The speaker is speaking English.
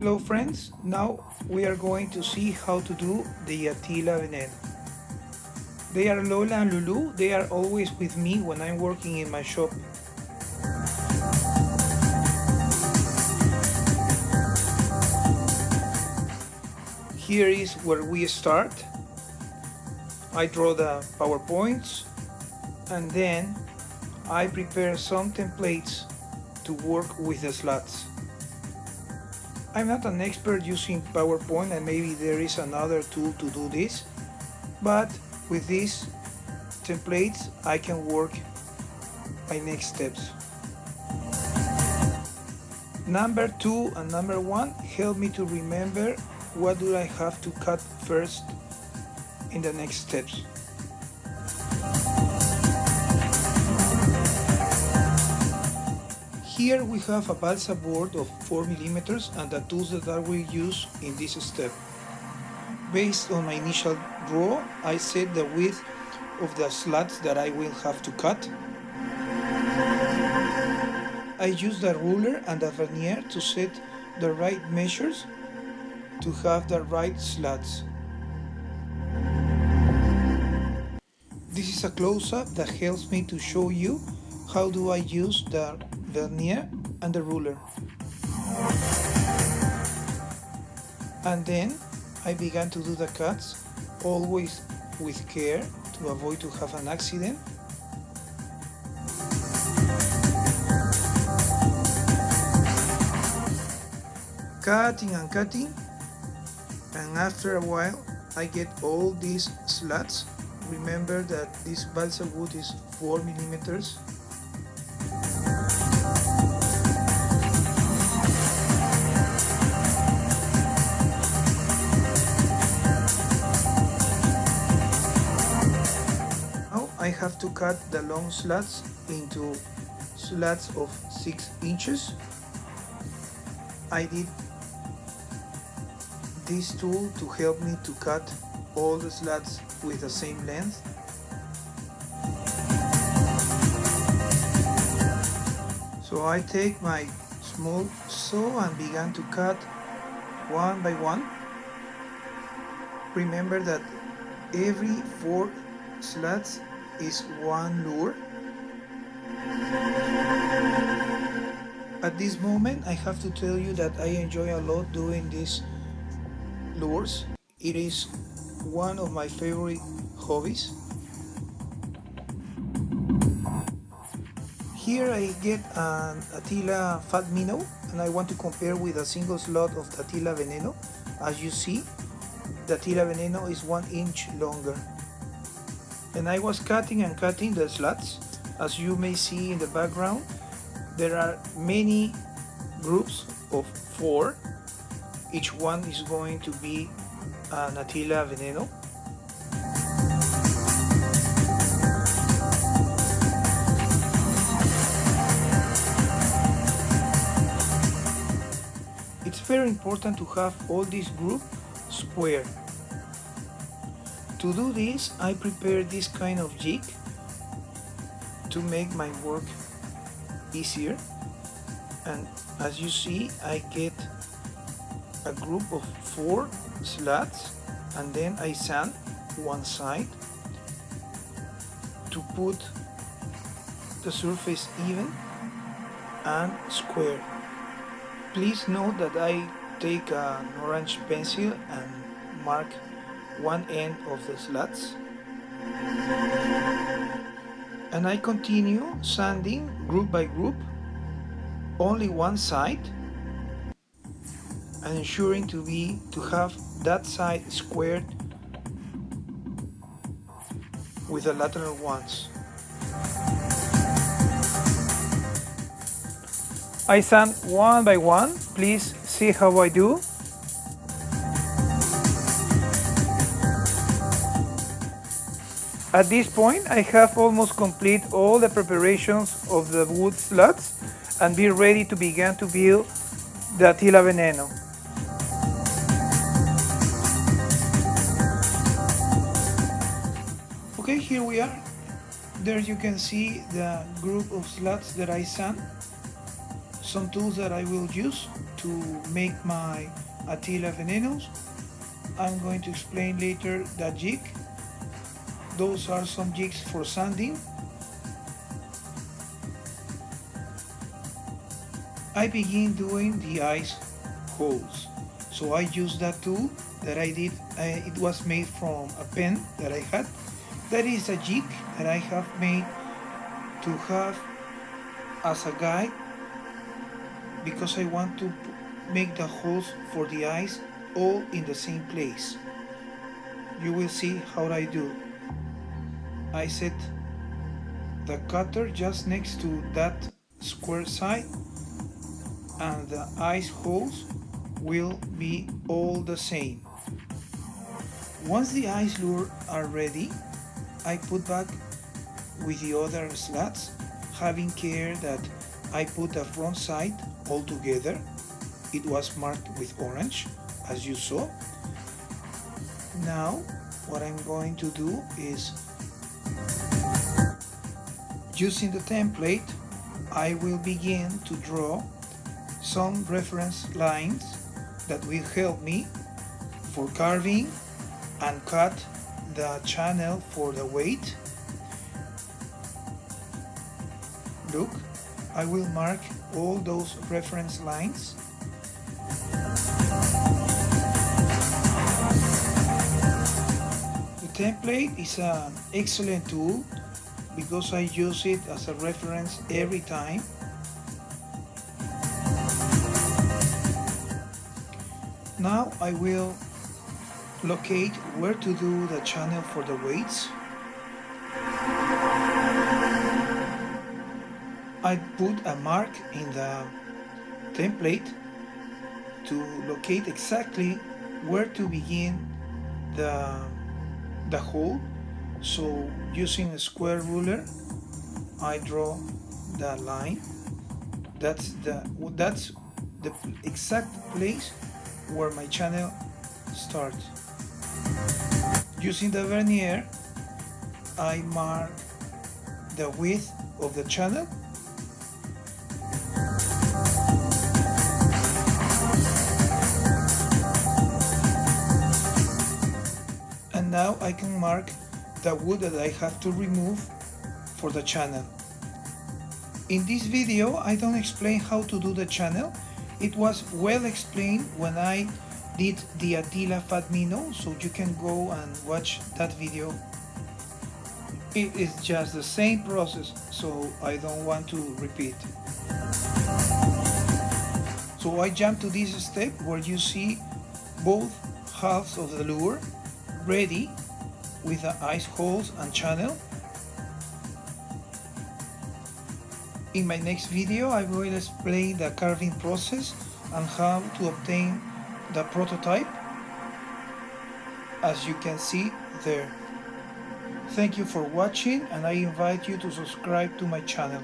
Hello friends, now we are going to see how to do the Attila Veneno. They are Lola and Lulu, they are always with me when I'm working in my shop. Here is where we start. I draw the PowerPoints and then I prepare some templates to work with the slots. I'm not an expert using PowerPoint and maybe there is another tool to do this, but with these templates I can work my next steps. Number 2 and number 1 help me to remember what do I have to cut first in the next steps. Here we have a balsa board of 4 millimeters and the tools that I will use in this step. Based on my initial draw, I set the width of the slats that I will have to cut. I use the ruler and the vernier to set the right measures to have the right slats. This is a close-up that helps me to show you how do I use the vernier and the ruler. And then I began to do the cuts, always with care to avoid to have an accident. Cutting and cutting, and after a while I get all these slats. Remember that this balsa wood is 4 millimeters. Now I have to cut the long slats into slats of 6 inches. I did this tool to help me to cut all the slats with the same length. So I take my small saw and began to cut one by one. Remember that every 4 slats is 1 lure. At this moment I have to tell you that I enjoy a lot doing these lures. It is one of my favorite hobbies. Here I get an Attila Veneno and I want to compare with a single slot of the Attila Veneno. As you see, the Attila Veneno is 1 inch longer. And I was cutting and cutting the slats. As you may see in the background, there are many groups of 4. Each one is going to be an Attila Veneno. It's very important to have all this group square. To do this, I prepare this kind of jig to make my work easier. And as you see, I get a group of 4 slats and then I sand one side to put the surface even and square. Please note that I take an orange pencil and mark one end of the slats. And I continue sanding group by group, only one side, and ensuring to have that side squared with the lateral ones. I sand one by one. Please see how I do. At this point I have almost complete all the preparations of the wood slats and be ready to begin to build the Attila Veneno. Okay, here we are. There you can see the group of slats that I sand. Some tools that I will use to make my Attila Venenos. I'm going to explain later the jig. Those are some jigs for sanding. I begin doing the ice holes. So I use that tool that I did. It was made from a pen that I had. That is a jig that I have made to have as a guide, because I want to make the holes for the eyes all in the same place. You will see how I do. I set the cutter just next to that square side, and the eyes holes will be all the same. Once the eyes lure are ready, I put back with the other slats, having care that I put the front side all together. It was marked with orange, as you saw. Now what I'm going to do is, using the template, I will begin to draw some reference lines that will help me for carving and cut the channel for the weight. Look, I will mark all those reference lines. The template is an excellent tool because I use it as a reference every time. Now I will locate where to do the channel for the weights. I put a mark in the template to locate exactly where to begin the hole. So using a square ruler, I draw the line. That's the exact place where my channel starts. Using the vernier, I mark the width of the channel. And now I can mark the wood that I have to remove for the channel. In this video, I don't explain how to do the channel. It was well explained when I did the Attila Veneno, so you can go and watch that video. It is just the same process, so I don't want to repeat. So I jump to this step where you see both halves of the lure ready with the ice holes and channel. In my next video, I will explain the carving process and how to obtain the prototype, as you can see there. Thank you for watching, and I invite you to subscribe to my channel.